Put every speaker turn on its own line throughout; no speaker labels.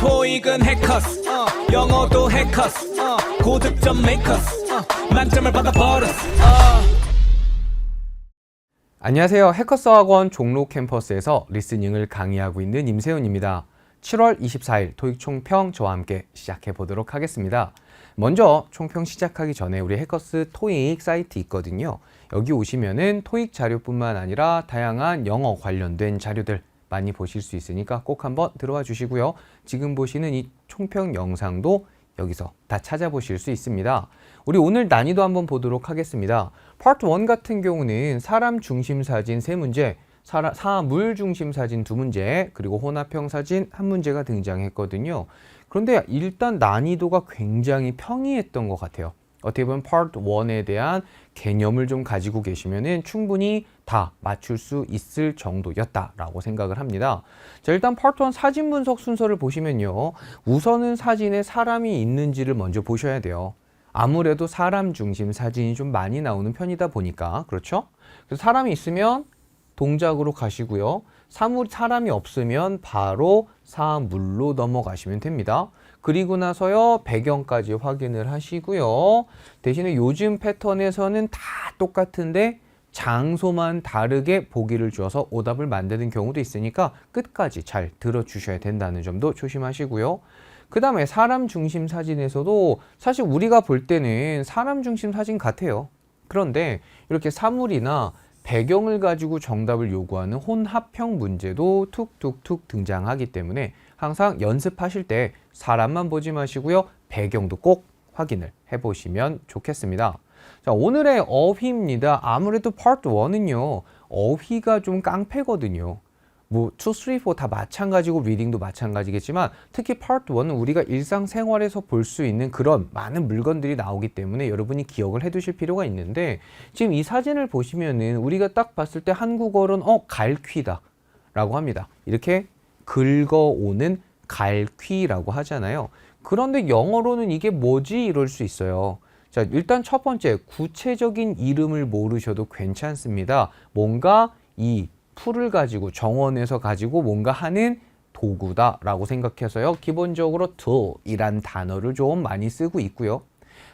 토익은 해커스 영어도 해커스 고득점 메이커스 만점을 받아버렸어
안녕하세요. 해커스 학원 종로 캠퍼스에서 리스닝을 강의하고 있는 임세훈입니다. 7월 24일 토익 총평 저와 함께 시작해 보도록 하겠습니다. 먼저 총평 시작하기 전에 우리 해커스 토익 사이트 있거든요. 여기 오시면은 토익 자료뿐만 아니라 다양한 영어 관련된 자료들 많이 보실 수 있으니까 꼭 한번 들어와 주시고요. 지금 보시는 이 총평 영상도 여기서 다 찾아보실 수 있습니다. 우리 오늘 난이도 한번 보도록 하겠습니다. 파트 1 같은 경우는 사람 중심 사진 3문제, 사물 중심 사진 2문제, 그리고 혼합형 사진 1문제가 등장했거든요. 그런데 일단 난이도가 굉장히 평이했던 것 같아요. 어떻게 보면 파트 1에 대한 개념을 좀 가지고 계시면은 충분히 다 맞출 수 있을 정도였다라고 생각을 합니다. 자, 일단 파트 1 사진 분석 순서를 보시면요. 우선은 사진에 사람이 있는지를 먼저 보셔야 돼요. 아무래도 사람 중심 사진이 좀 많이 나오는 편이다 보니까, 그렇죠? 그래서 사람이 있으면 동작으로 가시고요. 사람이 없으면 바로 사물로 넘어가시면 됩니다. 그리고 나서요, 배경까지 확인을 하시고요. 대신에 요즘 패턴에서는 다 똑같은데 장소만 다르게 보기를 주어서 오답을 만드는 경우도 있으니까 끝까지 잘 들어주셔야 된다는 점도 조심하시고요. 그 다음에 사람 중심 사진에서도 사실 우리가 볼 때는 사람 중심 사진 같아요. 그런데 이렇게 사물이나 배경을 가지고 정답을 요구하는 혼합형 문제도 툭툭툭 등장하기 때문에 항상 연습하실 때 사람만 보지 마시고요. 배경도 꼭 확인을 해보시면 좋겠습니다. 자, 오늘의 어휘입니다. 아무래도 파트 1은요. 어휘가 좀 깡패거든요. 뭐 2, 3, 4 다 마찬가지고 리딩도 마찬가지겠지만 특히 파트 1은 우리가 일상생활에서 볼 수 있는 그런 많은 물건들이 나오기 때문에 여러분이 기억을 해 두실 필요가 있는데 지금 이 사진을 보시면은 우리가 딱 봤을 때 한국어로는 갈퀴다 라고 합니다. 이렇게 긁어오는 갈퀴라고 하잖아요. 그런데 영어로는 이게 뭐지? 이럴 수 있어요. 자, 일단 첫 번째 구체적인 이름을 모르셔도 괜찮습니다. 뭔가 이 풀을 가지고 정원에서 가지고 뭔가 하는 도구다라고 생각해서요. 기본적으로 tool이란 단어를 좀 많이 쓰고 있고요.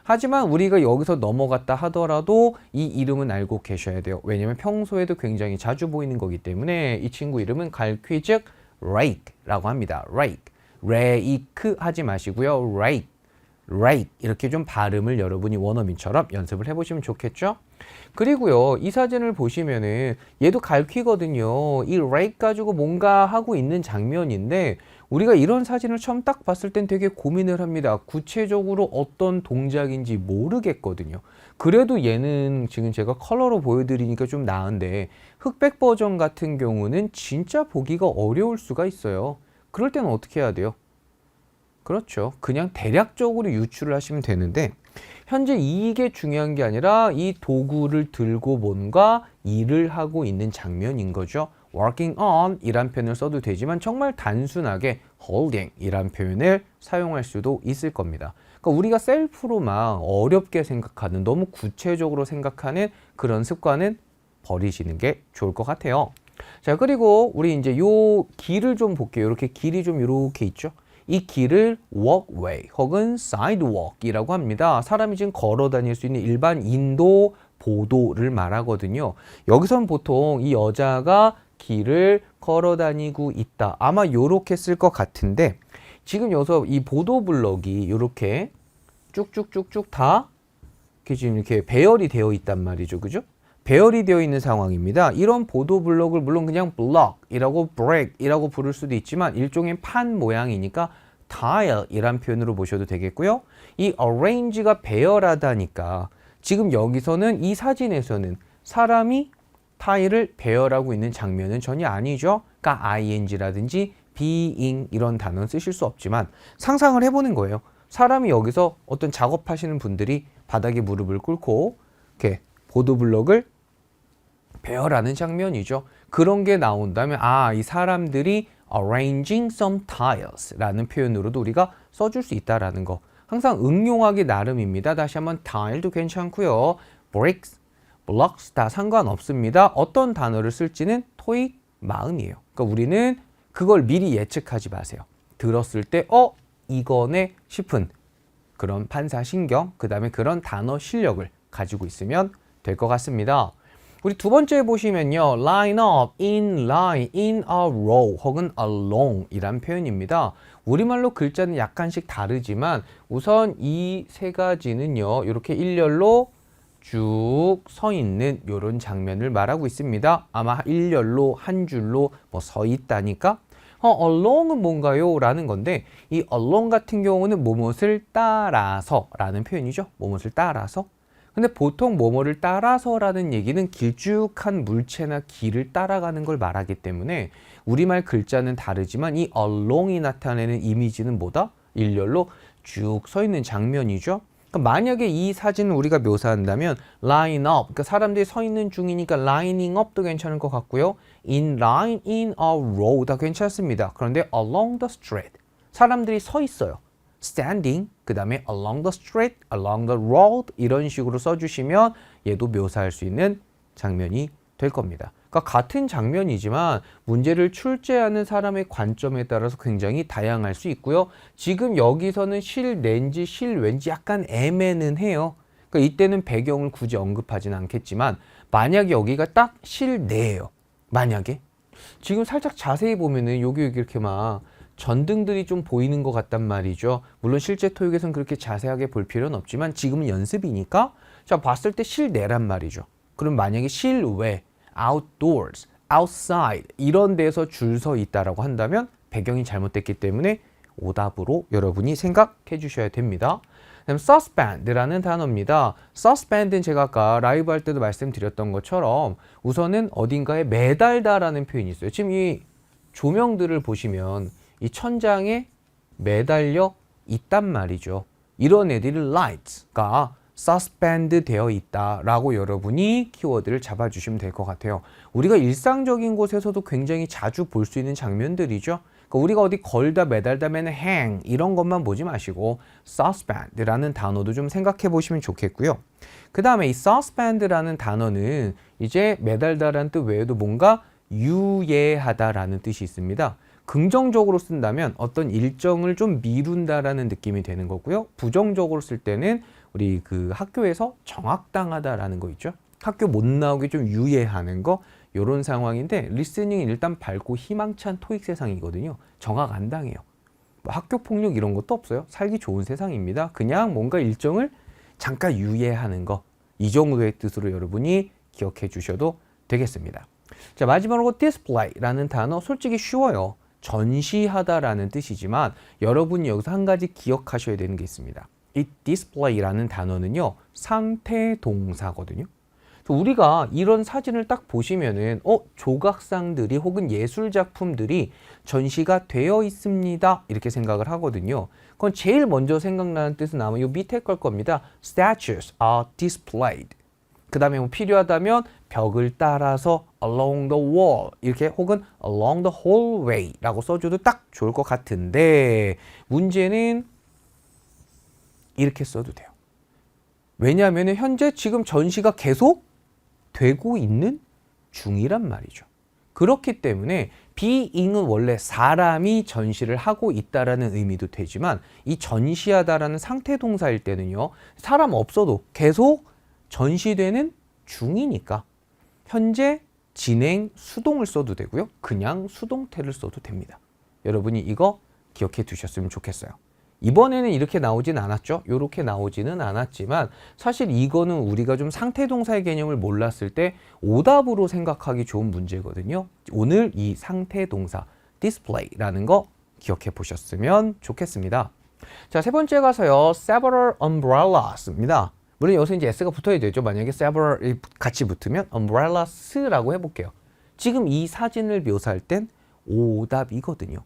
하지만 우리가 여기서 넘어갔다 하더라도 이 이름은 알고 계셔야 돼요. 왜냐면 평소에도 굉장히 자주 보이는 거기 때문에 이 친구 이름은 갈퀴 즉 rake라고 합니다. rake 하지 마시고요. rake 이렇게 좀 발음을 여러분이 원어민처럼 연습을 해보시면 좋겠죠? 그리고요, 이 사진을 보시면은 얘도 갈퀴거든요. 이 rake 가지고 뭔가 하고 있는 장면인데 우리가 이런 사진을 처음 딱 봤을 땐 되게 고민을 합니다. 구체적으로 어떤 동작인지 모르겠거든요. 그래도 얘는 지금 제가 컬러로 보여드리니까 좀 나은데 흑백 버전 같은 경우는 진짜 보기가 어려울 수가 있어요. 그럴 때는 어떻게 해야 돼요? 그렇죠. 그냥 대략적으로 유추를 하시면 되는데 현재 이게 중요한 게 아니라 이 도구를 들고 뭔가 일을 하고 있는 장면인 거죠. working on 이란 표현을 써도 되지만 정말 단순하게 holding 이란 표현을 사용할 수도 있을 겁니다. 그러니까 우리가 셀프로만 어렵게 생각하는 너무 구체적으로 생각하는 그런 습관은 버리시는 게 좋을 것 같아요. 자, 그리고 우리 이제 요 길을 좀 볼게요. 이렇게 길이 좀 이렇게 있죠. 이 길을 walkway 혹은 sidewalk이라고 합니다. 사람이 지금 걸어 다닐 수 있는 일반 인도 보도를 말하거든요. 여기선 보통 이 여자가 길을 걸어 다니고 있다. 아마 요렇게 쓸 것 같은데 지금 여기서 이 보도 블럭이 이렇게 쭉쭉쭉쭉 다 이렇게 지금 이렇게 배열이 되어 있단 말이죠. 그죠? 배열이 되어 있는 상황입니다. 이런 보도 블록을 물론 그냥 블럭이라고 브렉이라고 부를 수도 있지만 일종의 판 모양이니까 tile이란 표현으로 보셔도 되겠고요. 이 arrange가 배열하다니까 지금 여기서는 이 사진에서는 사람이 타일을 배열하고 있는 장면은 전혀 아니죠. 그러니까 ing라든지 being 이런 단어는 쓰실 수 없지만 상상을 해보는 거예요. 사람이 여기서 어떤 작업하시는 분들이 바닥에 무릎을 꿇고 이렇게 보도 블록을 배열하는 장면이죠. 그런 게 나온다면 이 사람들이 arranging some tiles 라는 표현으로도 우리가 써줄 수 있다라는 거. 항상 응용하기 나름입니다. 다시 한번 tile도 괜찮고요. bricks, blocks 다 상관없습니다. 어떤 단어를 쓸지는 토익 마음이에요. 그러니까 우리는 그걸 미리 예측하지 마세요. 들었을 때 이거네 싶은 그런 반사신경, 그 다음에 그런 단어 실력을 가지고 있으면 될 것 같습니다. 우리 두 번째 보시면요. line up, in line, in a row 혹은 along 이란 표현입니다. 우리말로 글자는 약간씩 다르지만 우선 이 세 가지는요. 이렇게 일렬로 쭉 서 있는 이런 장면을 말하고 있습니다. 아마 일렬로 한 줄로 뭐 서 있다니까 along은 뭔가요? 라는 건데 이 along 같은 경우는 뭐뭇을 따라서 라는 표현이죠. 뭐뭇을 따라서. 근데 보통 뭐뭐를 따라서라는 얘기는 길쭉한 물체나 길을 따라가는 걸 말하기 때문에 우리말 글자는 다르지만 이 along이 나타내는 이미지는 뭐다? 일렬로 쭉 서 있는 장면이죠. 그러니까 만약에 이 사진을 우리가 묘사한다면 line up, 그러니까 사람들이 서 있는 중이니까 lining up도 괜찮을 것 같고요. in line, in a row 다 괜찮습니다. 그런데 along the street, 사람들이 서 있어요. standing, 그 다음에 along the street, along the road 이런 식으로 써주시면 얘도 묘사할 수 있는 장면이 될 겁니다. 그러니까 같은 장면이지만 문제를 출제하는 사람의 관점에 따라서 굉장히 다양할 수 있고요. 지금 여기서는 실내인지 실외인지 약간 애매는 해요. 그러니까 이때는 배경을 굳이 언급하진 않겠지만 만약에 여기가 딱 실내예요. 만약에 지금 살짝 자세히 보면은 여기 이렇게 막 전등들이 좀 보이는 것 같단 말이죠. 물론 실제 토익에서는 그렇게 자세하게 볼 필요는 없지만 지금은 연습이니까 자 봤을 때 실내란 말이죠. 그럼 만약에 실외, outdoors, outside 이런 데서 줄 서 있다라고 한다면 배경이 잘못됐기 때문에 오답으로 여러분이 생각해 주셔야 됩니다. 그다음 suspend라는 단어입니다. suspend는 제가 아까 라이브 할 때도 말씀드렸던 것처럼 우선은 어딘가에 매달다라는 표현이 있어요. 지금 이 조명들을 보시면 이 천장에 매달려 있단 말이죠. 이런 애들이 lights가 suspend 되어 있다라고 여러분이 키워드를 잡아주시면 될 것 같아요. 우리가 일상적인 곳에서도 굉장히 자주 볼 수 있는 장면들이죠. 그러니까 우리가 어디 걸다 매달다면 hang 이런 것만 보지 마시고 suspend라는 단어도 좀 생각해 보시면 좋겠고요. 그 다음에 이 suspend라는 단어는 이제 매달다라는 뜻 외에도 뭔가 유예하다라는 뜻이 있습니다. 긍정적으로 쓴다면 어떤 일정을 좀 미룬다라는 느낌이 되는 거고요. 부정적으로 쓸 때는 우리 그 학교에서 정학당하다라는 거 있죠. 학교 못 나오게 좀 유예하는 거 이런 상황인데 리스닝은 일단 밝고 희망찬 토익 세상이거든요. 정학 안 당해요. 뭐 학교 폭력 이런 것도 없어요. 살기 좋은 세상입니다. 그냥 뭔가 일정을 잠깐 유예하는 거 이 정도의 뜻으로 여러분이 기억해 주셔도 되겠습니다. 자 마지막으로 display라는 단어 솔직히 쉬워요. 전시하다라는 뜻이지만 여러분이 여기서 한 가지 기억하셔야 되는 게 있습니다. 이 display라는 단어는요 상태 동사거든요. 우리가 이런 사진을 딱 보시면은 조각상들이 혹은 예술 작품들이 전시가 되어 있습니다 이렇게 생각을 하거든요. 그건 제일 먼저 생각나는 뜻은 아마 요 밑에 걸 겁니다. Statues are displayed. 그 다음에 뭐 필요하다면 벽을 따라서 along the wall 이렇게 혹은 along the hallway 라고 써줘도 딱 좋을 것 같은데 문제는 이렇게 써도 돼요. 왜냐하면 현재 지금 전시가 계속 되고 있는 중이란 말이죠. 그렇기 때문에 being은 원래 사람이 전시를 하고 있다라는 의미도 되지만 이 전시하다라는 상태 동사일 때는요. 사람 없어도 계속 전시되는 중이니까 현재 진행 수동을 써도 되고요. 그냥 수동태를 써도 됩니다. 여러분이 이거 기억해 두셨으면 좋겠어요. 이번에는 이렇게 나오진 않았죠. 이렇게 나오지는 않았지만 사실 이거는 우리가 좀 상태 동사의 개념을 몰랐을 때 오답으로 생각하기 좋은 문제거든요. 오늘 이 상태 동사 display라는 거 기억해 보셨으면 좋겠습니다. 자, 세 번째 가서요. several umbrellas입니다. 물론 여기서 이제 s가 붙어야 되죠. 만약에 several이 같이 붙으면 umbrellas라고 해볼게요. 지금 이 사진을 묘사할 땐 오답이거든요.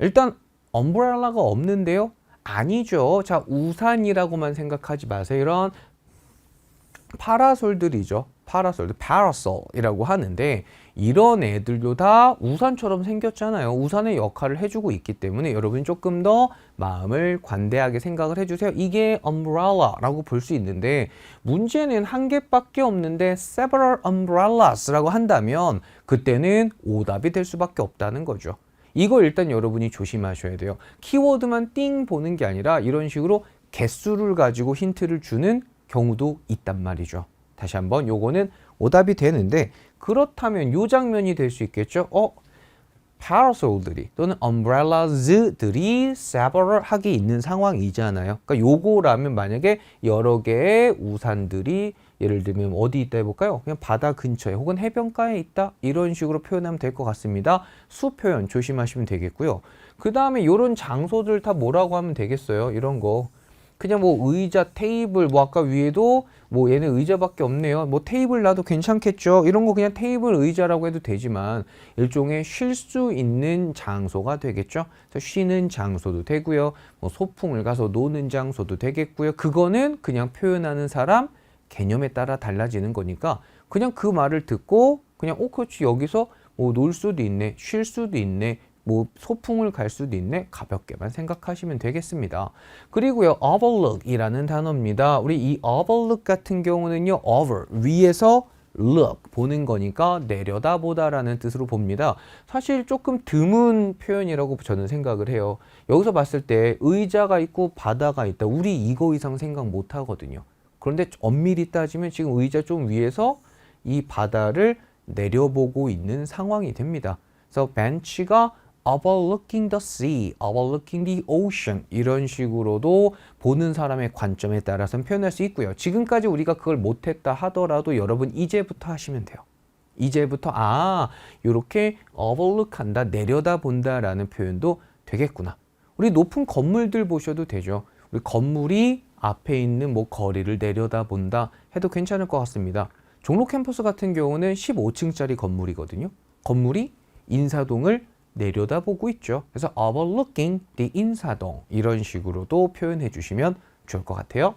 일단 umbrella가 없는데요. 아니죠. 자, 우산이라고만 생각하지 마세요. 이런 파라솔들이죠. 파라솔들, parasol이라고 하는데 이런 애들도 다 우산처럼 생겼잖아요. 우산의 역할을 해주고 있기 때문에 여러분이 조금 더 마음을 관대하게 생각을 해주세요. 이게 umbrella라고 볼 수 있는데 문제는 한 개밖에 없는데 several umbrellas라고 한다면 그때는 오답이 될 수밖에 없다는 거죠. 이거 일단 여러분이 조심하셔야 돼요. 키워드만 띵 보는 게 아니라 이런 식으로 개수를 가지고 힌트를 주는 경우도 있단 말이죠. 다시 한번 요거는 오답이 되는데 그렇다면 요 장면이 될 수 있겠죠. parasol들이 또는 umbrellas들이 several하게 있는 상황이잖아요. 그러니까 요거라면 만약에 여러 개의 우산들이 예를 들면 어디 있다 해볼까요? 그냥 바다 근처에 혹은 해변가에 있다 이런 식으로 표현하면 될 것 같습니다. 수 표현 조심하시면 되겠고요. 그 다음에 요런 장소들 다 뭐라고 하면 되겠어요? 이런 거 그냥 뭐 의자, 테이블, 뭐 아까 위에도 뭐 얘는 의자밖에 없네요. 뭐 테이블 놔도 괜찮겠죠. 이런 거 그냥 테이블, 의자라고 해도 되지만 일종의 쉴 수 있는 장소가 되겠죠. 그래서 쉬는 장소도 되고요. 뭐 소풍을 가서 노는 장소도 되겠고요. 그거는 그냥 표현하는 사람 개념에 따라 달라지는 거니까 그냥 그 말을 듣고 그냥 그렇지 여기서 뭐 놀 수도 있네, 쉴 수도 있네. 뭐 소풍을 갈 수도 있네 가볍게만 생각하시면 되겠습니다. 그리고요 overlook이라는 단어입니다. 우리 이 overlook 같은 경우는요 over 위에서 look 보는 거니까 내려다보다라는 뜻으로 봅니다. 사실 조금 드문 표현이라고 저는 생각을 해요. 여기서 봤을 때 의자가 있고 바다가 있다. 우리 이거 이상 생각 못 하거든요. 그런데 엄밀히 따지면 지금 의자 좀 위에서 이 바다를 내려보고 있는 상황이 됩니다. 그래서 벤치가 overlooking the sea, overlooking the ocean 이런 식으로도 보는 사람의 관점에 따라서 표현할 수 있고요. 지금까지 우리가 그걸 못했다 하더라도 여러분 이제부터 하시면 돼요. 이제부터 이렇게 overlook한다, 내려다본다라는 표현도 되겠구나. 우리 높은 건물들 보셔도 되죠. 우리 건물이 앞에 있는 뭐 거리를 내려다본다 해도 괜찮을 것 같습니다. 종로 캠퍼스 같은 경우는 15층짜리 건물이거든요. 건물이 인사동을 내려다보고 있죠. 그래서 overlooking the 인사동 이런 식으로도 표현해 주시면 좋을 것 같아요.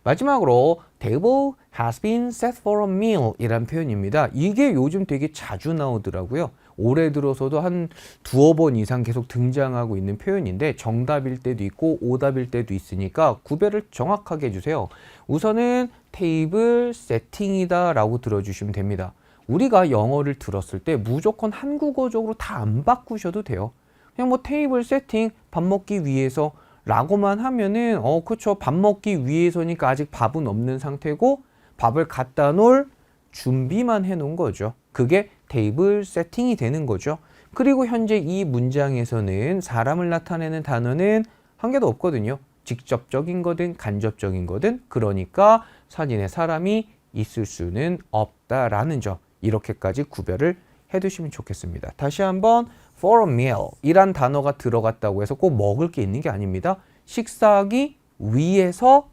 마지막으로 table has been set for a meal 이란 표현입니다. 이게 요즘 되게 자주 나오더라고요. 올해 들어서도 한 두어 번 이상 계속 등장하고 있는 표현인데 정답일 때도 있고 오답일 때도 있으니까 구별을 정확하게 해주세요. 우선은 테이블 세팅이다 라고 들어주시면 됩니다. 우리가 영어를 들었을 때 무조건 한국어적으로 다 안 바꾸셔도 돼요. 그냥 뭐 테이블 세팅 밥 먹기 위해서 라고만 하면은 그쵸 밥 먹기 위해서니까 아직 밥은 없는 상태고 밥을 갖다 놓을 준비만 해 놓은 거죠. 그게 테이블 세팅이 되는 거죠. 그리고 현재 이 문장에서는 사람을 나타내는 단어는 한 개도 없거든요. 직접적인 거든 간접적인 거든 그러니까 사진에 사람이 있을 수는 없다라는 점 이렇게까지 구별을 해두시면 좋겠습니다. 다시 한번 for a meal 이란 단어가 들어갔다고 해서 꼭 먹을 게 있는 게 아닙니다. 식사하기 위해서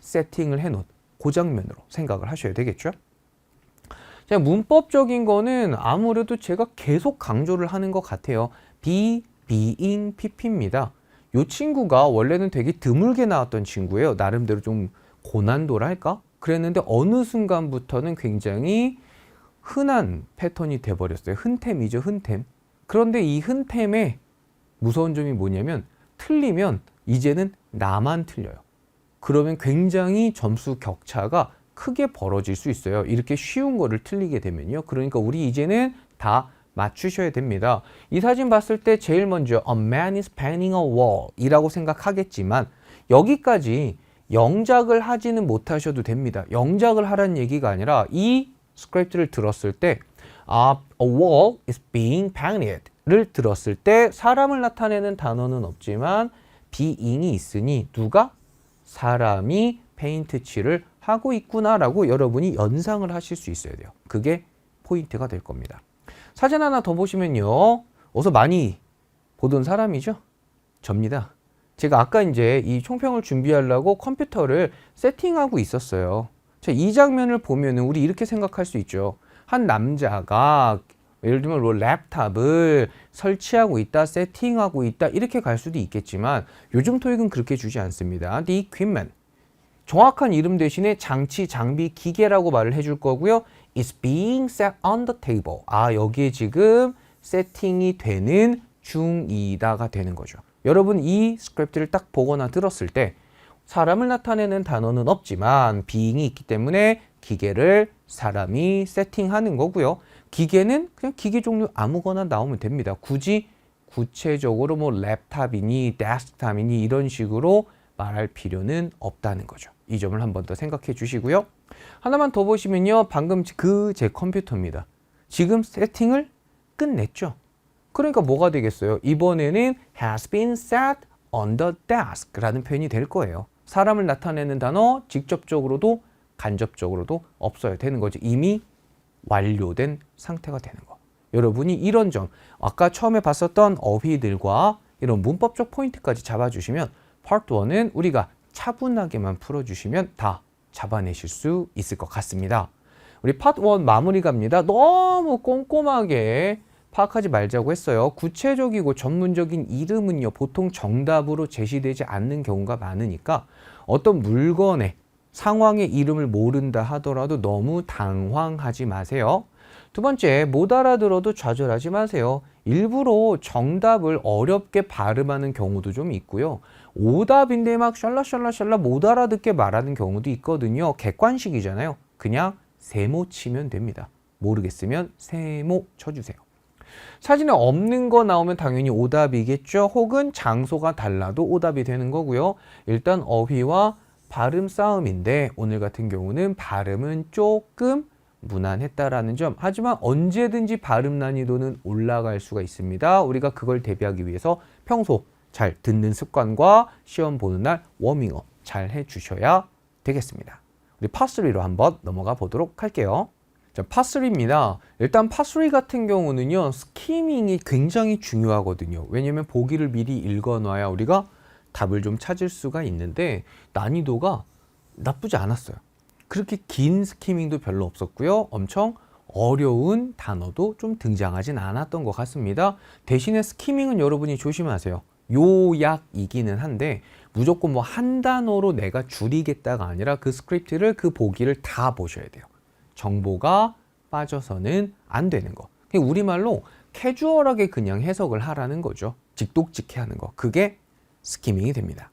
세팅을 해놓은 그 장면으로 생각을 하셔야 되겠죠. 자, 문법적인 거는 아무래도 제가 계속 강조를 하는 것 같아요. be, being, pp입니다. 이 친구가 원래는 되게 드물게 나왔던 친구예요. 나름대로 좀 고난도랄까? 그랬는데 어느 순간부터는 굉장히 흔한 패턴이 돼버렸어요. 흔템이죠, 흔템. 그런데 이 흔템의 무서운 점이 뭐냐면 틀리면 이제는 나만 틀려요. 그러면 굉장히 점수 격차가 크게 벌어질 수 있어요. 이렇게 쉬운 거를 틀리게 되면요. 그러니까 우리 이제는 다 맞추셔야 됩니다. 이 사진 봤을 때 제일 먼저 A man is painting a wall 이라고 생각하겠지만 여기까지 영작을 하지는 못하셔도 됩니다. 영작을 하라는 얘기가 아니라 이 스크립트를 들었을 때 a wall is being painted 를 들었을 때 사람을 나타내는 단어는 없지만 being이 있으니 누가? 사람이 페인트 칠을 하고 있구나라고 여러분이 연상을 하실 수 있어야 돼요. 그게 포인트가 될 겁니다. 사진 하나 더 보시면요. 어서 많이 보던 사람이죠? 접니다. 제가 아까 이제 이 총평을 준비하려고 컴퓨터를 세팅하고 있었어요. 자, 이 장면을 보면은 우리 이렇게 생각할 수 있죠. 한 남자가 예를 들면 랩탑을 설치하고 있다, 세팅하고 있다 이렇게 갈 수도 있겠지만 요즘 토익은 그렇게 주지 않습니다. The equipment. 정확한 이름 대신에 장치, 장비, 기계라고 말을 해줄 거고요. It's being set on the table. 여기에 지금 세팅이 되는 중이다가 되는 거죠. 여러분 이 스크립트를 딱 보거나 들었을 때 사람을 나타내는 단어는 없지만 being이 있기 때문에 기계를 사람이 세팅하는 거고요. 기계는 그냥 기계 종류 아무거나 나오면 됩니다. 굳이 구체적으로 뭐 랩탑이니 데스크탑이니 이런 식으로 말할 필요는 없다는 거죠. 이 점을 한 번 더 생각해 주시고요. 하나만 더 보시면요. 방금 그 제 컴퓨터입니다. 지금 세팅을 끝냈죠. 그러니까 뭐가 되겠어요? 이번에는 has been set on the desk 라는 표현이 될 거예요. 사람을 나타내는 단어 직접적으로도 간접적으로도 없어야 되는 거죠. 이미 완료된 상태가 되는 거. 여러분이 이런 점, 아까 처음에 봤었던 어휘들과 이런 문법적 포인트까지 잡아주시면 파트 1은 우리가 차분하게만 풀어주시면 다 잡아내실 수 있을 것 같습니다. 우리 파트 1 마무리 갑니다. 너무 꼼꼼하게 파악하지 말자고 했어요. 구체적이고 전문적인 이름은요, 보통 정답으로 제시되지 않는 경우가 많으니까 어떤 물건의 상황의 이름을 모른다 하더라도 너무 당황하지 마세요. 두 번째, 못 알아들어도 좌절하지 마세요. 일부러 정답을 어렵게 발음하는 경우도 좀 있고요. 오답인데 막 샬라샬라샬라 못 알아듣게 말하는 경우도 있거든요. 객관식이잖아요. 그냥 세모 치면 됩니다. 모르겠으면 세모 쳐주세요. 사진에 없는 거 나오면 당연히 오답이겠죠. 혹은 장소가 달라도 오답이 되는 거고요. 일단 어휘와 발음 싸움인데 오늘 같은 경우는 발음은 조금 무난했다라는 점. 하지만 언제든지 발음 난이도는 올라갈 수가 있습니다. 우리가 그걸 대비하기 위해서 평소 잘 듣는 습관과 시험 보는 날 워밍업 잘 해주셔야 되겠습니다. 우리 파3로 한번 넘어가 보도록 할게요. 자, 파3입니다. 일단 파3 같은 경우는요, 스키밍이 굉장히 중요하거든요. 왜냐면 보기를 미리 읽어놔야 우리가 답을 좀 찾을 수가 있는데 난이도가 나쁘지 않았어요. 그렇게 긴 스키밍도 별로 없었고요. 엄청 어려운 단어도 좀 등장하진 않았던 것 같습니다. 대신에 스키밍은 여러분이 조심하세요. 요약이기는 한데 무조건 뭐 한 단어로 내가 줄이겠다가 아니라 그 스크립트를 그 보기를 다 보셔야 돼요. 정보가 빠져서는 안 되는 거. 우리말로 캐주얼하게 그냥 해석을 하라는 거죠. 직독직해 하는 거. 그게 스키밍이 됩니다.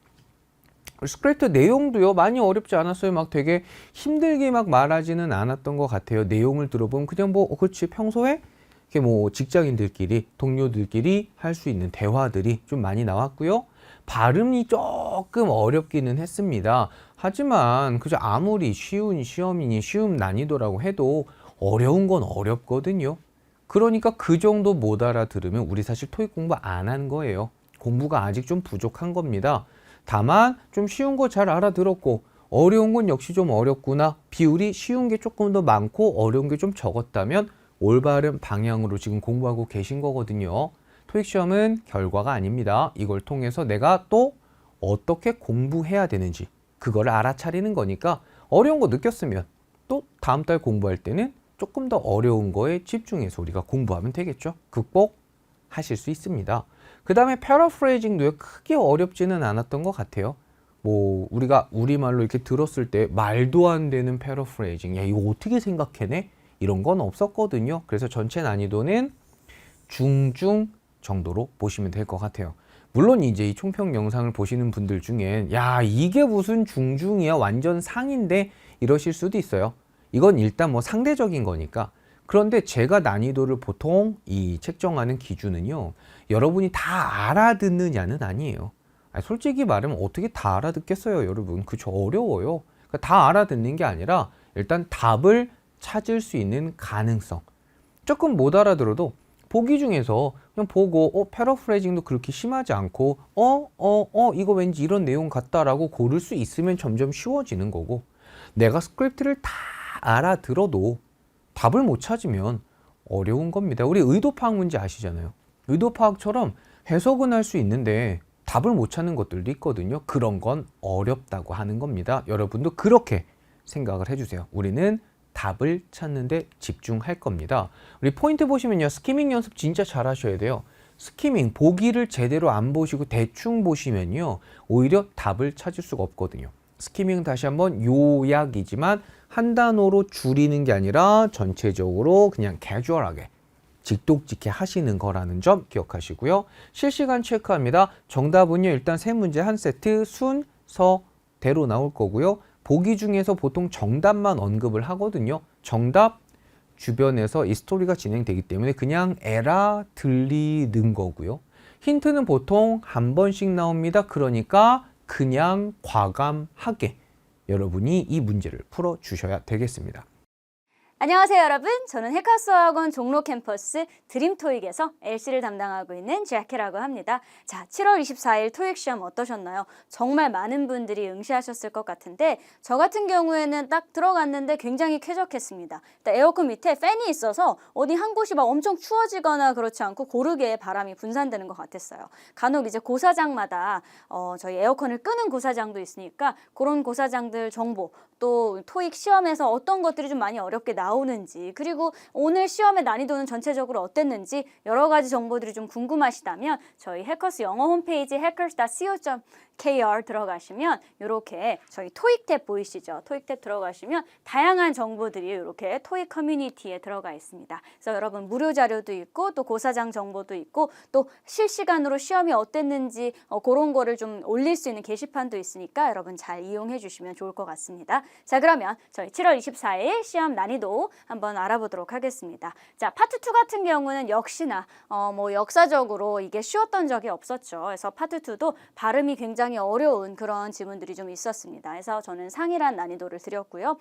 스크립트 내용도요, 많이 어렵지 않았어요. 막 되게 힘들게 막 말하지는 않았던 것 같아요. 내용을 들어보면 그냥 뭐, 그렇지, 평소에 이렇게 뭐 직장인들끼리, 동료들끼리 할 수 있는 대화들이 좀 많이 나왔고요. 발음이 조금 어렵기는 했습니다. 하지만 그저 아무리 쉬운 시험이니 쉬운 난이도라고 해도 어려운 건 어렵거든요. 그러니까 그 정도 못 알아들으면 우리 사실 토익 공부 안 한 거예요. 공부가 아직 좀 부족한 겁니다. 다만 좀 쉬운 거 잘 알아들었고 어려운 건 역시 좀 어렵구나. 비율이 쉬운 게 조금 더 많고 어려운 게 좀 적었다면 올바른 방향으로 지금 공부하고 계신 거거든요. 토익 시험은 결과가 아닙니다. 이걸 통해서 내가 또 어떻게 공부해야 되는지 그거를 알아차리는 거니까 어려운 거 느꼈으면 또 다음 달 공부할 때는 조금 더 어려운 거에 집중해서 우리가 공부하면 되겠죠. 극복하실 수 있습니다. 그 다음에 패러프레이징도요, 크게 어렵지는 않았던 것 같아요. 뭐 우리가 우리말로 이렇게 들었을 때 말도 안 되는 패러프레이징, 야 이거 어떻게 생각해내? 이런 건 없었거든요. 그래서 전체 난이도는 중중 정도로 보시면 될 것 같아요. 물론 이제 이 총평 영상을 보시는 분들 중엔 야 이게 무슨 중중이야, 완전 상인데 이러실 수도 있어요. 이건 일단 뭐 상대적인 거니까. 그런데 제가 난이도를 보통 이 책정하는 기준은요, 여러분이 다 알아듣느냐는 아니에요. 솔직히 말하면 어떻게 다 알아듣겠어요, 여러분. 그쵸, 어려워요. 그러니까 다 알아듣는 게 아니라 일단 답을 찾을 수 있는 가능성. 조금 못 알아들어도 보기 중에서 그냥 보고 패러프레이징도 그렇게 심하지 않고 이거 왠지 이런 내용 같다라고 고를 수 있으면 점점 쉬워지는 거고, 내가 스크립트를 다 알아들어도 답을 못 찾으면 어려운 겁니다. 우리 의도 파악 문제 아시잖아요. 의도 파악처럼 해석은 할 수 있는데 답을 못 찾는 것들도 있거든요. 그런 건 어렵다고 하는 겁니다. 여러분도 그렇게 생각을 해주세요. 우리는 답을 찾는 데 집중할 겁니다. 우리 포인트 보시면요, 스키밍 연습 진짜 잘 하셔야 돼요. 스키밍, 보기를 제대로 안 보시고 대충 보시면요, 오히려 답을 찾을 수가 없거든요. 스키밍은 다시 한번 요약이지만 한 단어로 줄이는 게 아니라 전체적으로 그냥 캐주얼하게 직독직해 하시는 거라는 점 기억하시고요. 실시간 체크합니다. 정답은요, 일단 세 문제 한 세트 순서대로 나올 거고요. 보기 중에서 보통 정답만 언급을 하거든요. 정답 주변에서 이 스토리가 진행되기 때문에 그냥 에라 들리는 거고요. 힌트는 보통 한 번씩 나옵니다. 그러니까 그냥 과감하게 여러분이 이 문제를 풀어주셔야 되겠습니다.
안녕하세요 여러분. 저는 해커스학원 종로 캠퍼스 드림토익에서 LC를 담당하고 있는 제키라고 합니다. 자, 7월 24일 토익 시험 어떠셨나요? 정말 많은 분들이 응시하셨을 것 같은데 저 같은 경우에는 딱 들어갔는데 굉장히 쾌적했습니다. 일단 에어컨 밑에 팬이 있어서 어디 한 곳이 막 엄청 추워지거나 그렇지 않고 고르게 바람이 분산되는 것 같았어요. 간혹 이제 고사장마다 저희 에어컨을 끄는 고사장도 있으니까 그런 고사장들 정보, 또 토익 시험에서 어떤 것들이 좀 많이 어렵게 나오는지, 그리고 오늘 시험의 난이도는 전체적으로 어땠는지 여러 가지 정보들이 좀 궁금하시다면 저희 해커스 영어 홈페이지 hackers.co.kr 들어가시면 이렇게 저희 토익 탭 보이시죠? 토익 탭 들어가시면 다양한 정보들이 이렇게 토익 커뮤니티에 들어가 있습니다. 그래서 여러분 무료 자료도 있고 또 고사장 정보도 있고 또 실시간으로 시험이 어땠는지 그런 거를 좀 올릴 수 있는 게시판도 있으니까 여러분 잘 이용해 주시면 좋을 것 같습니다. 자, 그러면 저희 7월 24일 시험 난이도 한번 알아보도록 하겠습니다. 자, 파트 2 같은 경우는 역시나 역사적으로 이게 쉬웠던 적이 없었죠. 그래서 파트 2도 발음이 굉장히 어려운 그런 지문들이 좀 있었습니다. 그래서 저는 상이란 난이도를 드렸고요.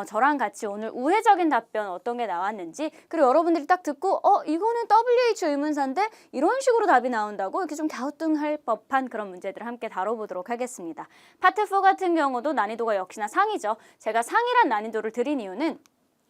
저랑 같이 오늘 우회적인 답변 어떤 게 나왔는지, 그리고 여러분들이 딱 듣고 이거는 WH 의문사인데 이런 식으로 답이 나온다고 이렇게 좀 갸우뚱할 법한 그런 문제들을 함께 다뤄보도록 하겠습니다. 파트 4 같은 경우도 난이도가 역시나 상이죠. 제가 상이란 난이도를 드린 이유는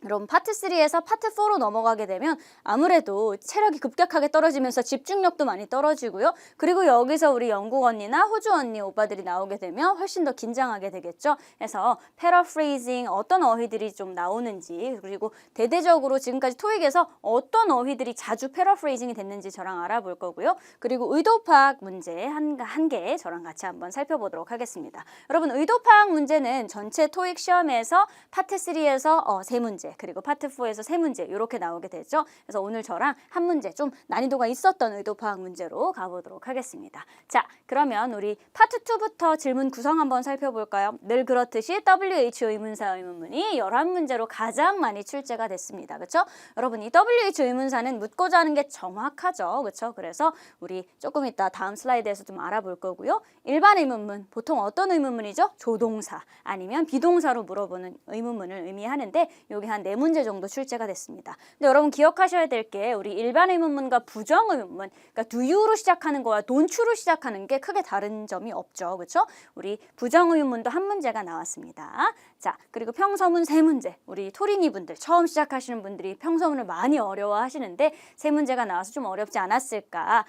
여러분 파트 3에서 파트 4로 넘어가게 되면 아무래도 체력이 급격하게 떨어지면서 집중력도 많이 떨어지고요. 그리고 여기서 우리 영국 언니나 호주 언니 오빠들이 나오게 되면 훨씬 더 긴장하게 되겠죠. 그래서 paraphrasing 어떤 어휘들이 좀 나오는지, 그리고 대대적으로 지금까지 토익에서 어떤 어휘들이 자주 paraphrasing이 됐는지 저랑 알아볼 거고요. 그리고 의도 파악 문제 한 개 저랑 같이 한번 살펴보도록 하겠습니다. 여러분 의도 파악 문제는 전체 토익 시험에서 파트 3에서 3문제, 그리고 파트 4에서 3문제 이렇게 나오게 되죠. 그래서 오늘 저랑 한 문제 좀 난이도가 있었던 의도 파악 문제로 가보도록 하겠습니다. 자, 그러면 우리 파트 2부터 질문 구성 한번 살펴볼까요? 늘 그렇듯이 WH 의문사 의문문이 11문제로 가장 많이 출제가 됐습니다. 그렇죠? 여러분 이 WH 의문사는 묻고자 하는 게 정확하죠. 그렇죠? 그래서 우리 조금 이따 다음 슬라이드에서 좀 알아볼 거고요. 일반 의문문, 보통 어떤 의문문이죠? 조동사 아니면 비동사로 물어보는 의문문을 의미하는데 여기 한 4문제 정도 출제가 됐습니다. 근데 여러분 기억하셔야 될 게 우리 일반 의문문과 부정 의문문, 그러니까 do you로 시작하는 거와 don't you로 시작하는 게 크게 다른 점이 없죠. 그렇죠? 우리 부정 의문문도 한 문제가 나왔습니다. 자, 그리고 평서문 3문제. 우리 토린이 분들, 처음 시작하시는 분들이 평서문을 많이 어려워하시는데 3문제가 나와서 좀 어렵지 않았을까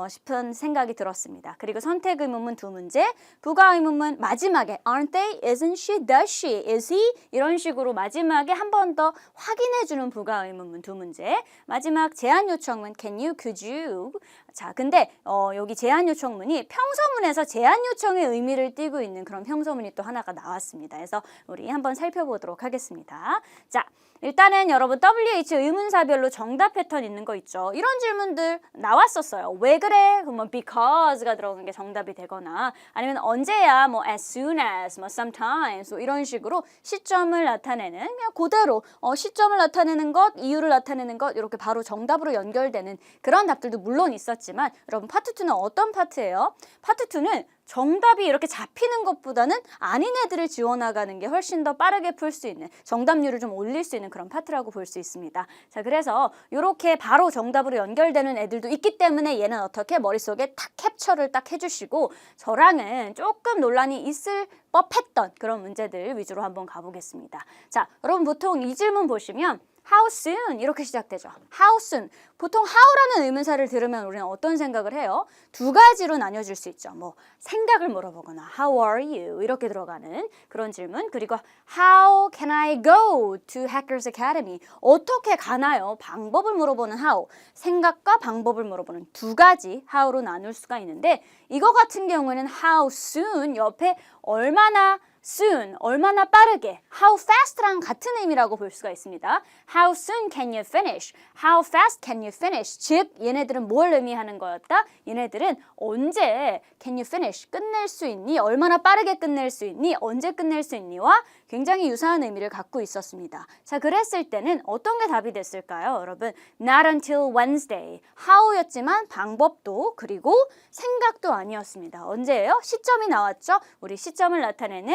싶은 생각이 들었습니다. 그리고 선택 의문문 2문제, 부가 의문문 마지막에 aren't they, isn't she, does she, is he 이런 식으로 마지막에 한 번 더 확인해주는 부가 의문문 2문제, 마지막 제안 요청문 can you, could you. 자, 근데 여기 제안 요청문이 평서문에서 제안 요청의 의미를 띠고 있는 그런 평서문이 또 하나가 나왔습니다. 그래서 우리 한번 살펴보도록 하겠습니다. 자, 일단은 여러분 WH 의문사별로 정답 패턴 있는 거 있죠. 이런 질문들 나왔었어요. 왜 그래? 그러면 because가 들어간 게 정답이 되거나, 아니면 언제야? 뭐 as soon as, 뭐 sometimes, 뭐 이런 식으로 시점을 나타내는, 그냥 그대로 시점을 나타내는 것, 이유를 나타내는 것, 이렇게 바로 정답으로 연결되는 그런 답들도 물론 있었지만, 여러분 파트 2는 어떤 파트예요? 파트 2는 정답이 이렇게 잡히는 것보다는 아닌 애들을 지워나가는 게 훨씬 더 빠르게 풀 수 있는, 정답률을 좀 올릴 수 있는 그런 파트라고 볼 수 있습니다. 자, 그래서 이렇게 바로 정답으로 연결되는 애들도 있기 때문에 얘는 어떻게 머릿속에 딱 캡처를 딱 해주시고, 저랑은 조금 논란이 있을 법했던 그런 문제들 위주로 한번 가보겠습니다. 자, 여러분 보통 이 질문 보시면 How soon? 이렇게 시작되죠. How soon? 보통 how라는 의문사를 들으면 우리는 어떤 생각을 해요? 두 가지로 나뉘어질 수 있죠. 뭐 생각을 물어보거나 How are you? 이렇게 들어가는 그런 질문. 그리고 How can I go to Hackers Academy? 어떻게 가나요? 방법을 물어보는 how. 생각과 방법을 물어보는 두 가지 how로 나눌 수가 있는데, 이거 같은 경우에는 How soon 옆에 얼마나 soon, 얼마나 빠르게, how fast랑 같은 의미라고 볼 수가 있습니다. How soon can you finish? How fast can you finish? 즉, 얘네들은 뭘 의미하는 거였다? 얘네들은 언제 can you finish? 끝낼 수 있니? 얼마나 빠르게 끝낼 수 있니? 언제 끝낼 수 있니?와 굉장히 유사한 의미를 갖고 있었습니다. 자, 그랬을 때는 어떤 게 답이 됐을까요, 여러분? Not until Wednesday. how였지만 방법도 그리고 생각도 아니었습니다. 언제예요? 시점이 나왔죠? 우리 시점을 나타내는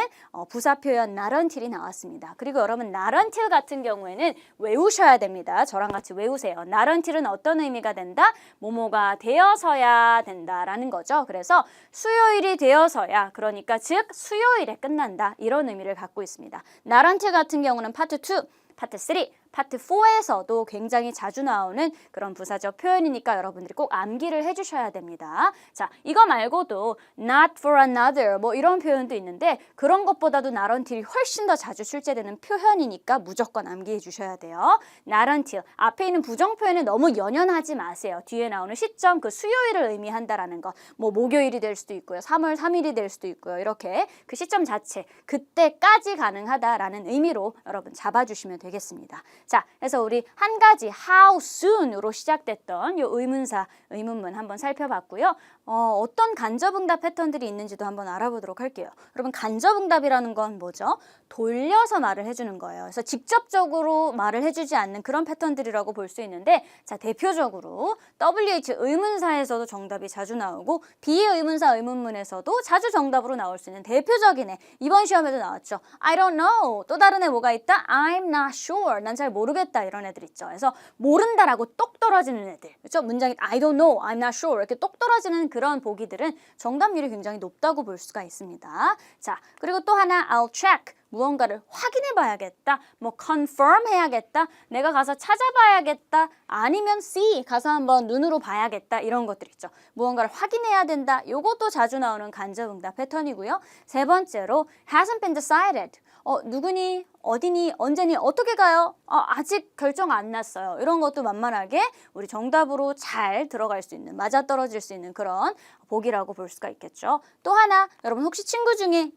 부사 표현 not until이 나왔습니다. 그리고 여러분 not until 같은 경우에는 외우셔야 됩니다. 저랑 같이 외우세요. not until은 어떤 의미가 된다? 뭐뭐가 되어서야 된다라는 거죠. 그래서 수요일이 되어서야, 그러니까 즉 수요일에 끝난다, 이런 의미를 갖고 있습니다. not until 같은 경우는 파트 2, 파트 3, 파트 4에서도 굉장히 자주 나오는 그런 부사적 표현이니까 여러분들이 꼭 암기를 해주셔야 됩니다. 자, 이거 말고도 not for another 뭐 이런 표현도 있는데 그런 것보다도 not until이 훨씬 더 자주 출제되는 표현이니까 무조건 암기해 주셔야 돼요. not until 앞에 있는 부정 표현에 너무 연연하지 마세요. 뒤에 나오는 시점, 그 수요일을 의미한다라는 거. 뭐 목요일이 될 수도 있고요. 3월 3일이 될 수도 있고요. 이렇게 그 시점 자체 그때까지 가능하다라는 의미로 여러분 잡아주시면 되겠습니다. 자, 그래서 우리 한 가지 how soon으로 시작됐던 요 의문사, 의문문 한번 살펴봤고요. 어떤 간접응답 패턴들이 있는지도 한번 알아보도록 할게요. 여러분 간접응답이라는 건 뭐죠? 돌려서 말을 해주는 거예요. 그래서 직접적으로 말을 해주지 않는 그런 패턴들이라고 볼 수 있는데, 자, 대표적으로 WH 의문사에서도 정답이 자주 나오고 비의문사 의문문에서도 자주 정답으로 나올 수 있는 대표적인 애, 이번 시험에도 나왔죠. I don't know. 또 다른 애 뭐가 있다? I'm not sure. 난 잘 모르겠다, 이런 애들 있죠. 그래서 모른다라고 똑 떨어지는 애들, 그렇죠? 문장이 I don't know, I'm not sure 이렇게 똑 떨어지는 그런 보기들은 정답률이 굉장히 높다고 볼 수가 있습니다. 자, 그리고 또 하나 I'll check. 무언가를 확인해 봐야겠다, 뭐 confirm 해야겠다, 내가 가서 찾아봐야겠다, 아니면 see, 가서 한번 눈으로 봐야겠다, 이런 것들 있죠. 무언가를 확인해야 된다, 요것도 자주 나오는 간접응답 패턴이고요. 세 번째로 hasn't been decided. 누구니, 어디니, 언제니, 어떻게 가요? 아직 결정 안 났어요. 이런 것도 만만하게 우리 정답으로 잘 들어갈 수 있는, 맞아떨어질 수 있는 그런 보기라고 볼 수가 있겠죠. 또 하나, 여러분 혹시 친구 중에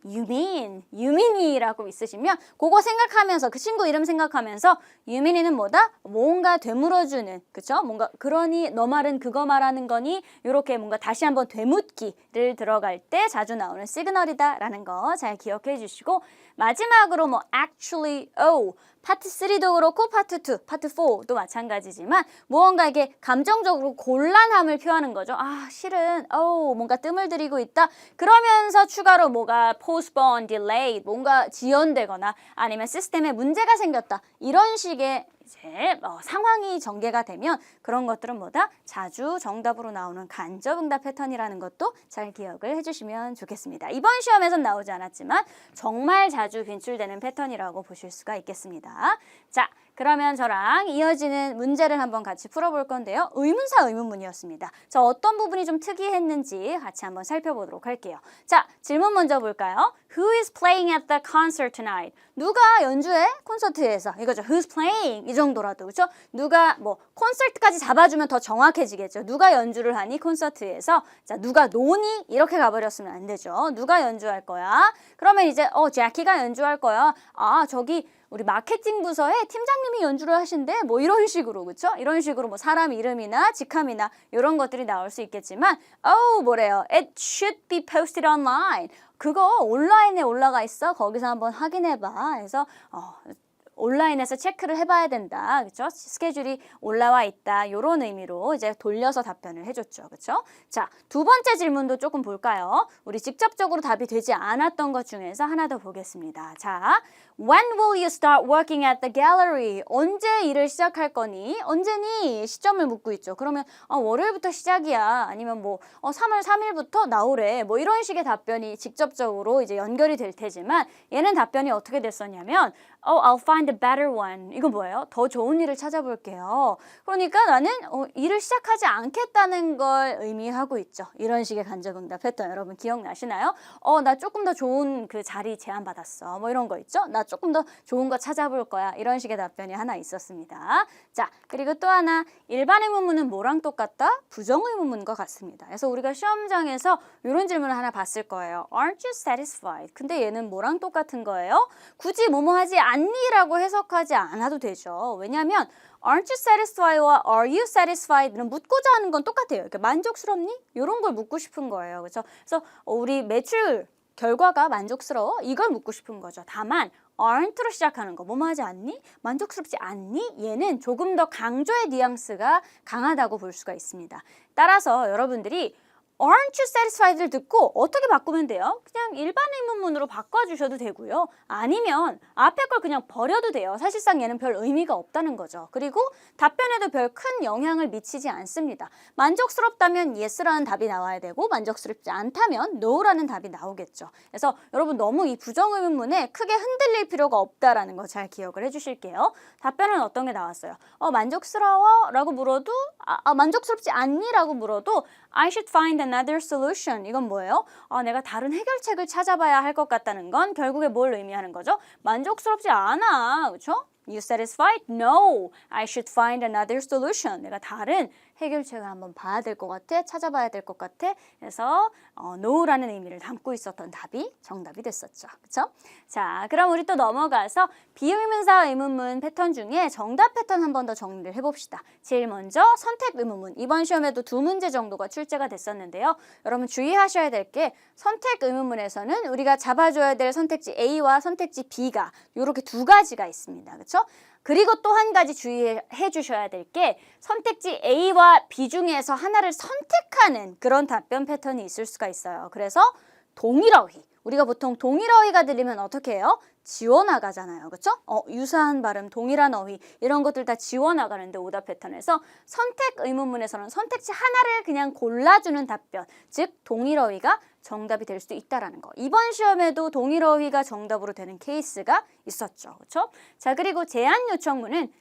유민이라고 있으시면 그거 생각하면서, 그 친구 이름 생각하면서 유민이는 뭐다? 뭔가 되물어주는, 그쵸? 뭔가 그러니 너 말은 그거 말하는 거니? 이렇게 뭔가 다시 한번 되묻기를 들어갈 때 자주 나오는 시그널이다 라는 거 잘 기억해 주시고, 마지막으로 뭐 actually, 파트 3도 그렇고 파트 2, 파트 4도 마찬가지지만 무언가 이게 감정적으로 곤란함을 표하는 거죠. 실은 뭔가 뜸을 들이고 있다. 그러면서 추가로 뭐가 postpone, delay, 뭔가 지연되거나 아니면 시스템에 문제가 생겼다. 이런 식의 이제 상황이 전개가 되면 그런 것들은 뭐다? 자주 정답으로 나오는 간접응답 패턴이라는 것도 잘 기억을 해주시면 좋겠습니다. 이번 시험에선 나오지 않았지만 정말 자주 빈출되는 패턴이라고 보실 수가 있겠습니다. 자, 그러면 저랑 이어지는 문제를 한번 같이 풀어볼 건데요. 의문사 의문문이었습니다. 자, 어떤 부분이 좀 특이했는지 같이 한번 살펴보도록 할게요. 자, 질문 먼저 볼까요? Who is playing at the concert tonight? 누가 연주해? 콘서트에서. 이거죠. Who's playing? 이 정도라도. 그렇죠? 누가 뭐 콘서트까지 잡아주면 더 정확해지겠죠. 누가 연주를 하니? 콘서트에서. 자, 누가 노니? 이렇게 가버렸으면 안 되죠. 누가 연주할 거야? 그러면 이제 제키가 연주할 거야. 저기 우리 마케팅 부서에 팀장님이 연주를 하신대, 뭐 이런 식으로, 그쵸? 이런 식으로 뭐 사람 이름이나 직함이나 이런 것들이 나올 수 있겠지만, 뭐래요? It should be posted online. 그거 온라인에 올라가 있어. 거기서 한번 확인해봐. 그래서 온라인에서 체크를 해봐야 된다, 그렇죠? 스케줄이 올라와 있다, 이런 의미로 이제 돌려서 답변을 해줬죠, 그렇죠? 자, 두 번째 질문도 조금 볼까요? 우리 직접적으로 답이 되지 않았던 것 중에서 하나 더 보겠습니다. 자, When will you start working at the gallery? 언제 일을 시작할 거니? 언제니? 시점을 묻고 있죠. 그러면 월요일부터 시작이야. 아니면 뭐 3월 3일부터 나오래. 뭐 이런 식의 답변이 직접적으로 이제 연결이 될 테지만 얘는 답변이 어떻게 됐었냐면 I'll find find a better one. 이건 뭐예요? 더 좋은 일을 찾아볼게요. 그러니까 나는 일을 시작하지 않겠다는 걸 의미하고 있죠. 이런 식의 간접응답 패턴 여러분 기억나시나요? 나 조금 더 좋은 그 자리 제안받았어. 뭐 이런 거 있죠? 나 조금 더 좋은 거 찾아볼 거야. 이런 식의 답변이 하나 있었습니다. 자, 그리고 또 하나 일반 의문문은 뭐랑 똑같다? 부정 의문문과 같습니다. 그래서 우리가 시험장에서 이런 질문을 하나 봤을 거예요. Aren't you satisfied? 근데 얘는 뭐랑 똑같은 거예요? 굳이 뭐뭐 하지 않니? 라고 해석하지 않아도 되죠. 왜냐하면 Aren't you satisfied와 Are you satisfied는 묻고자 하는 건 똑같아요. 그러니까 만족스럽니? 이런 걸 묻고 싶은 거예요. 그렇죠? 그래서 우리 매출 결과가 만족스러워? 이걸 묻고 싶은 거죠. 다만 aren't로 시작하는 거, 뭐뭐 하지 않니? 만족스럽지 않니? 얘는 조금 더 강조의 뉘앙스가 강하다고 볼 수가 있습니다. 따라서 여러분들이 Aren't you satisfied를 듣고 어떻게 바꾸면 돼요? 그냥 일반 의문문으로 바꿔주셔도 되고요. 아니면 앞에 걸 그냥 버려도 돼요. 사실상 얘는 별 의미가 없다는 거죠. 그리고 답변에도 별 큰 영향을 미치지 않습니다. 만족스럽다면 yes라는 답이 나와야 되고 만족스럽지 않다면 no라는 답이 나오겠죠. 그래서 여러분 너무 이 부정 의문문에 크게 흔들릴 필요가 없다라는 거 잘 기억을 해주실게요. 답변은 어떤 게 나왔어요? 만족스러워? 라고 물어도 만족스럽지 않니? 라고 물어도 I should find another solution. 이건 뭐예요? 내가 다른 해결책을 찾아봐야 할 것 같다는 건 결국에 뭘 의미하는 거죠? 만족스럽지 않아. 그렇죠? You satisfied? No. I should find another solution. 내가 다른 해결책을 한번 봐야 될 것 같아. 찾아봐야 될 것 같아. 그래서 no라는 의미를 담고 있었던 답이 정답이 됐었죠. 그렇죠? 자, 그럼 우리 또 넘어가서 비의문사 의문문 패턴 중에 정답 패턴 한 번 더 정리를 해봅시다. 제일 먼저 선택 의문문. 이번 시험에도 2문제 정도가 출제가 됐었는데요. 여러분 주의하셔야 될 게 선택 의문문에서는 우리가 잡아줘야 될 선택지 A와 선택지 B가 이렇게 두 가지가 있습니다. 그렇죠? 그리고 또 한 가지 주의해 주셔야 될 게 선택지 A와 B 중에서 하나를 선택하는 그런 답변 패턴이 있을 수가 있어요. 그래서 동일어휘. 우리가 보통 동일어휘가 들리면 어떻게 해요? 지워나가잖아요. 그렇죠? 유사한 발음, 동일한 어휘 이런 것들 다 지워나가는데 오답 패턴에서 선택 의문문에서는 선택지 하나를 그냥 골라주는 답변, 즉 동일어휘가 정답이 될 수도 있다라는 거. 이번 시험에도 동일어휘가 정답으로 되는 케이스가 있었죠. 그렇죠? 자, 그리고 제안 요청문은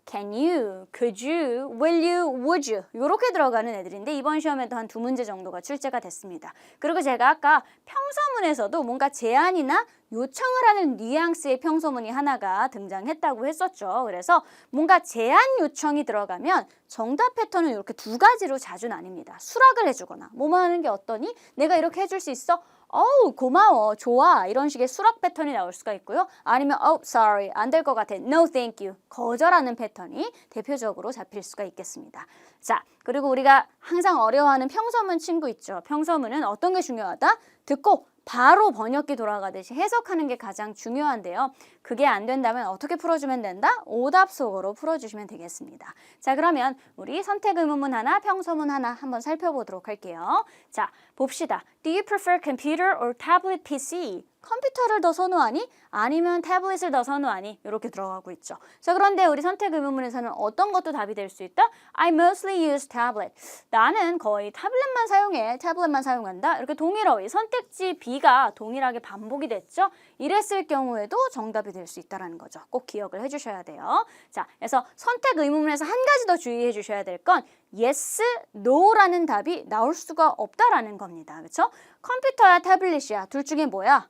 can you, could you, will you, would you 이렇게 들어가는 애들인데 이번 시험에도 한 2문제 정도가 출제가 됐습니다. 그리고 제가 아까 평서문에서도 뭔가 제안이나 요청을 하는 뉘앙스의 평서문이 하나가 등장했다고 했었죠. 그래서 뭔가 제안 요청이 들어가면 정답 패턴은 이렇게 두 가지로 자주 나뉩니다. 수락을 해주거나 뭐뭐 하는 게 어떠니? 내가 이렇게 해줄 수 있어? 고마워, 좋아 이런 식의 수락 패턴이 나올 수가 있고요. 아니면 sorry, 안 될 것 같아, no thank you 거절하는 패턴이 대표적으로 잡힐 수가 있겠습니다. 자, 그리고 우리가 항상 어려워하는 평서문 친구 있죠. 평서문은 어떤 게 중요하다? 듣고 바로 번역기 돌아가듯이 해석하는 게 가장 중요한데요. 그게 안 된다면 어떻게 풀어주면 된다? 오답 속으로 풀어주시면 되겠습니다. 자, 그러면 우리 선택 의문문 하나, 평서문 하나 한번 살펴보도록 할게요. 자, 봅시다. Do you prefer computer or tablet PC? 컴퓨터를 더 선호하니? 아니면 태블릿을 더 선호하니? 이렇게 들어가고 있죠. 자, 그런데 우리 선택 의문문에서는 어떤 것도 답이 될 수 있다? I mostly use tablet. 나는 거의 타블렛만 사용해. 태블릿만 사용한다. 이렇게 동일어휘. 선택지 B가 동일하게 반복이 됐죠. 이랬을 경우에도 정답이 될 수 있다는 거죠. 꼭 기억을 해주셔야 돼요. 자, 그래서 선택 의문문에서 한 가지 더 주의해 주셔야 될 건 yes, no라는 답이 나올 수가 없다라는 겁니다. 그렇죠? 컴퓨터야 태블릿이야. 둘 중에 뭐야?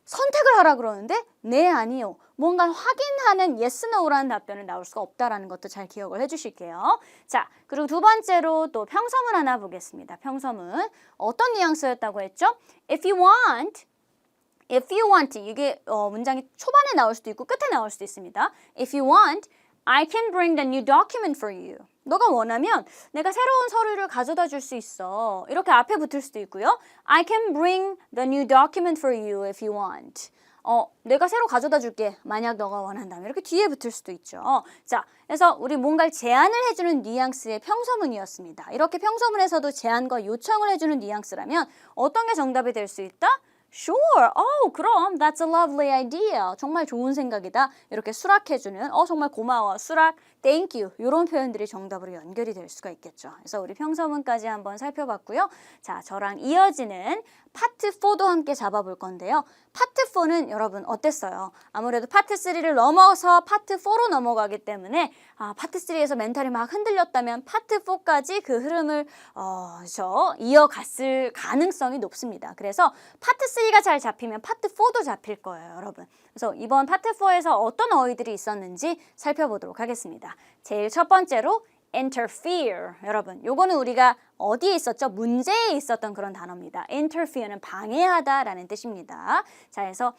선택을 하라 그러는데 네, 아니요. 뭔가 확인하는 yes, no라는 답변은 나올 수가 없다라는 것도 잘 기억을 해주실게요. 자, 그리고 두 번째로 또 평서문 하나 보겠습니다. 평서문 어떤 뉘앙스였다고 했죠? If you want 이게 문장이 초반에 나올 수도 있고 끝에 나올 수도 있습니다. If you want, I can bring the new document for you. 너가 원하면 내가 새로운 서류를 가져다 줄 수 있어. 이렇게 앞에 붙을 수도 있고요. I can bring the new document for you if you want. 내가 새로 가져다 줄게. 만약 너가 원한다면. 이렇게 뒤에 붙을 수도 있죠. 자, 그래서 우리 뭔가를 제안을 해주는 뉘앙스의 평서문이었습니다. 이렇게 평서문에서도 제안과 요청을 해주는 뉘앙스라면 어떤 게 정답이 될 수 있다? Sure. 그럼 that's a lovely idea. 정말 좋은 생각이다. 이렇게 수락해주는 정말 고마워. 수락, thank you. 이런 표현들이 정답으로 연결이 될 수가 있겠죠. 그래서 우리 평서문까지 한번 살펴봤고요. 자, 저랑 이어지는 파트 4도 함께 잡아볼 건데요. 파트 4는 여러분 어땠어요? 아무래도 파트 3를 넘어서 파트 4로 넘어가기 때문에 파트 3에서 멘탈이 막 흔들렸다면 파트 4까지 그 흐름을 이어갔을 가능성이 높습니다. 그래서 파트 3가 잘 잡히면 파트 4도 잡힐 거예요, 여러분. 그래서 이번 파트 4에서 어떤 어휘들이 있었는지 살펴보도록 하겠습니다. 제일 첫 번째로 interfere. 여러분, 요거는 우리가 어디에 있었죠? 문제에 있었던 그런 단어입니다. interfere는 방해하다라는 뜻입니다. 자, 그래서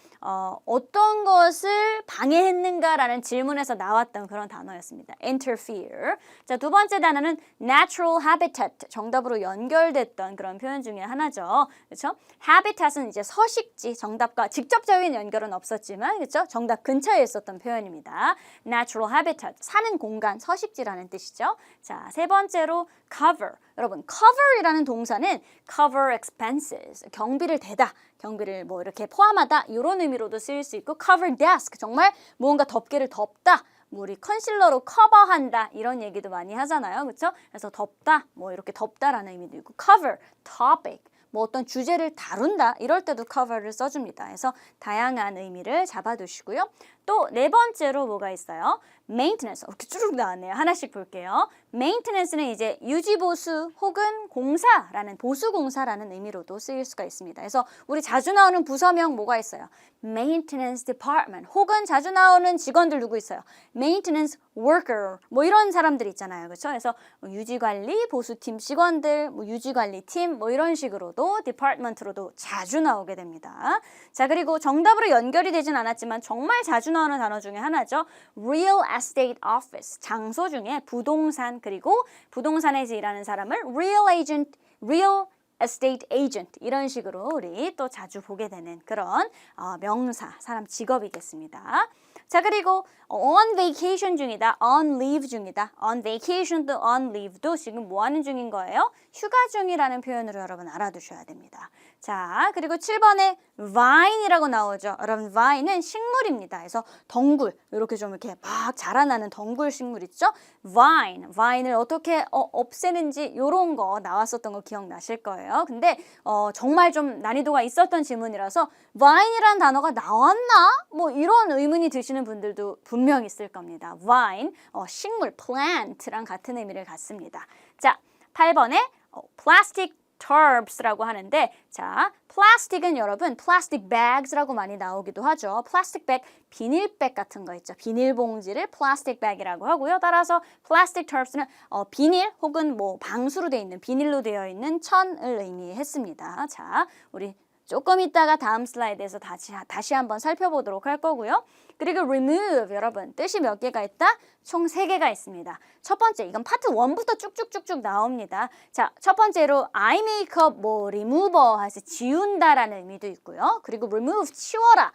어떤 것을 방해했는가라는 질문에서 나왔던 그런 단어였습니다. interfere. 자, 두 번째 단어는 natural habitat. 정답으로 연결됐던 그런 표현 중에 하나죠. 그렇죠? habitat은 이제 서식지, 정답과 직접적인 연결은 없었지만, 그렇죠? 정답 근처에 있었던 표현입니다. natural habitat, 사는 공간, 서식지라는 뜻이죠. 자, 세 번째로 cover. 여러분, cover이라는 동사는 cover expenses, 경비를 대다, 경비를 뭐 이렇게 포함하다 이런 의미로도 쓰일 수 있고 cover desk, 정말 무언가 덮개를 덮다, 뭐 우리 컨실러로 커버한다 이런 얘기도 많이 하잖아요. 그렇죠? 그래서 덮다, 뭐 이렇게 덮다라는 의미도 있고 cover, topic, 뭐 어떤 주제를 다룬다 이럴 때도 cover를 써줍니다. 그래서 다양한 의미를 잡아두시고요. 또 네 번째로 뭐가 있어요? maintenance. 이렇게 쭉 나왔네요. 하나씩 볼게요. maintenance는 이제 유지보수 혹은 공사라는 보수공사라는 의미로도 쓰일 수가 있습니다. 그래서 우리 자주 나오는 부서명 뭐가 있어요? maintenance department 혹은 자주 나오는 직원들 누구 있어요? maintenance worker 뭐 이런 사람들 있잖아요. 그렇죠? 그래서 유지관리 보수팀 직원들, 뭐 유지관리팀 뭐 이런 식으로도 department로도 자주 나오게 됩니다. 자, 그리고 정답으로 연결이 되진 않았지만 정말 자주 나오는 단어 중에 하나죠. real estate office. 장소 중에 부동산, 그리고 부동산에서 일하는 사람을 real estate agent 이런 식으로 우리 또 자주 보게 되는 그런 명사, 사람 직업이겠습니다. 자, 그리고 on vacation 중이다, on leave 중이다. on vacation도 on leave도 지금 뭐 하는 중인 거예요? 휴가 중이라는 표현으로 여러분 알아두셔야 됩니다. 자, 그리고 7번에 vine이라고 나오죠. 여러분, vine은 식물입니다. 그래서 덩굴, 이렇게 좀 이렇게 막 자라나는 덩굴 식물 있죠? vine을 어떻게 없애는지 이런 거 나왔었던 거 기억나실 거예요. 근데 정말 좀 난이도가 있었던 질문이라서 vine이라는 단어가 나왔나? 뭐 이런 의문이 드시는 분들도 분명 있을 겁니다. vine, 식물, plant랑 같은 의미를 갖습니다. 자, 8번에 plastic tubs라고 하는데, 자, 플라스틱은 여러분 plastic bags라고 많이 나오기도 하죠. 플라스틱 백, 비닐백 같은 거 있죠. 비닐봉지를 plastic bag이라고 하고요. 따라서 plastic tubs는 비닐 혹은 뭐 방수로 되어 있는, 비닐로 되어 있는 천을 의미했습니다. 자, 우리 조금 있다가 다음 슬라이드에서 다시 한번 살펴보도록 할 거고요. 그리고 remove, 여러분 뜻이 몇 개가 있다? 총 3개가 있습니다. 첫 번째, 이건 파트 1부터 쭉쭉쭉쭉 나옵니다. 자, 첫 번째로 eye makeup, 뭐 remover 해서 지운다라는 의미도 있고요. 그리고 remove, 치워라.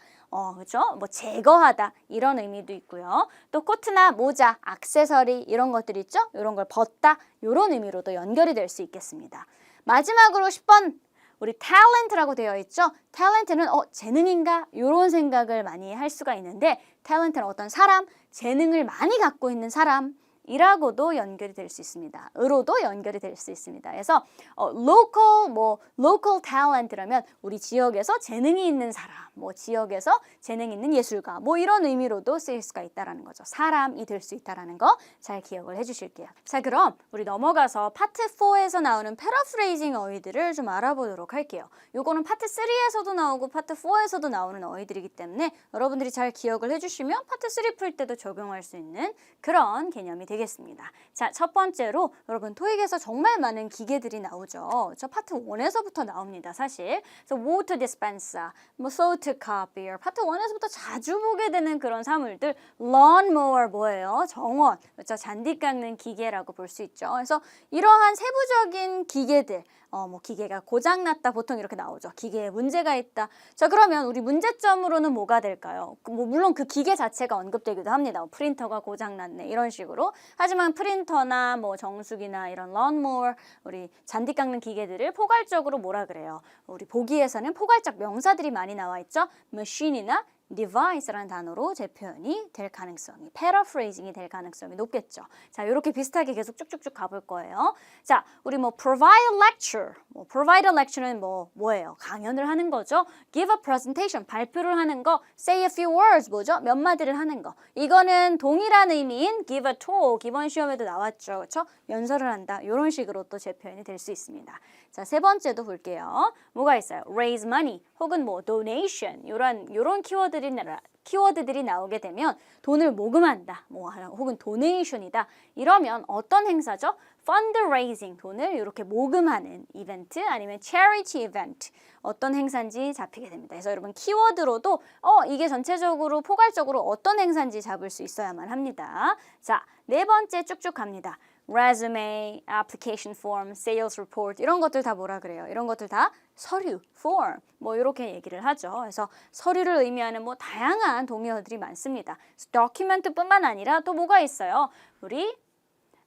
그렇죠? 뭐 제거하다 이런 의미도 있고요. 또 코트나 모자, 액세서리 이런 것들 있죠? 이런 걸 벗다 이런 의미로도 연결이 될 수 있겠습니다. 마지막으로 10번 우리 탤런트라고 되어 있죠. 탤런트는 재능인가? 이런 생각을 많이 할 수가 있는데 탤런트는 어떤 사람, 재능을 많이 갖고 있는 사람이라고도 연결이 될 수 있습니다. 으로도 연결이 될 수 있습니다. 그래서 local talent라면 우리 지역에서 재능이 있는 사람, 뭐 지역에서 재능 있는 예술가, 뭐 이런 의미로도 쓰일 수가 있다라는 거죠. 사람이 될 수 있다라는 거 잘 기억을 해주실게요. 자, 그럼 우리 넘어가서 파트 4에서 나오는 패러프레이징 어휘들을 좀 알아보도록 할게요. 요거는 파트 3에서도 나오고 파트 4에서도 나오는 어휘들이기 때문에 여러분들이 잘 기억을 해주시면 파트 3 풀 때도 적용할 수 있는 그런 개념이 되겠습니다. 자, 첫 번째로 여러분 토익에서 정말 많은 기계들이 나오죠. 저 파트 1에서부터 나옵니다, 사실. 그래서 water dispenser, 뭐 photocopier, 파트 1에서부터 자주 보게 되는 그런 사물들, lawnmower 뭐예요? 정원, 그렇죠? 잔디 깎는 기계라고 볼 수 있죠. 그래서 이러한 세부적인 기계들, 뭐 기계가 고장났다 보통 이렇게 나오죠. 기계에 문제가 있다. 자, 그러면 우리 문제점으로는 뭐가 될까요? 뭐 물론 그 기계 자체가 언급되기도 합니다. 프린터가 고장났네 이런 식으로. 하지만 프린터나 뭐 정수기나 이런 런모어, 우리 잔디 깎는 기계들을 포괄적으로 뭐라 그래요? 우리 보기에서는 포괄적 명사들이 많이 나와 있죠. machine이나 device라는 단어로 재표현이 될 가능성이, paraphrasing이 될 가능성이 높겠죠. 자, 이렇게 비슷하게 계속 쭉쭉쭉 가볼 거예요. 자, 우리 뭐 provide a lecture, 뭐 provide a lecture는 뭐예요? 강연을 하는 거죠. give a presentation, 발표를 하는 거. say a few words, 뭐죠? 몇 마디를 하는 거. 이거는 동일한 의미인 give a talk, 이번 시험에도 나왔죠. 그렇죠? 연설을 한다. 이런 식으로 또 재표현이 될 수 있습니다. 자, 세 번째도 볼게요. 뭐가 있어요? raise money, 혹은 뭐 donation, 요런 키워드들이 나오게 되면 돈을 모금한다, 뭐 혹은 도네이션이다. 이러면 어떤 행사죠? fundraising, 돈을 이렇게 모금하는 이벤트 아니면 charity event, 어떤 행사인지 잡히게 됩니다. 그래서 여러분 키워드로도 이게 전체적으로 포괄적으로 어떤 행사인지 잡을 수 있어야만 합니다. 자, 네 번째 쭉쭉 갑니다. resume, application form, sales report 이런 것들 다 뭐라 그래요? 이런 것들 다 서류, form 뭐 이렇게 얘기를 하죠. 그래서 서류를 의미하는 뭐 다양한 동의어들이 많습니다. document뿐만 아니라 또 뭐가 있어요? 우리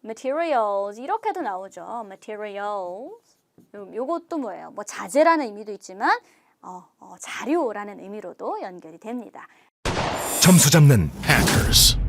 materials 이렇게도 나오죠. materials 요것도 뭐예요? 뭐 자재라는 의미도 있지만 자료라는 의미로도 연결이 됩니다.
점수 잡는 hackers.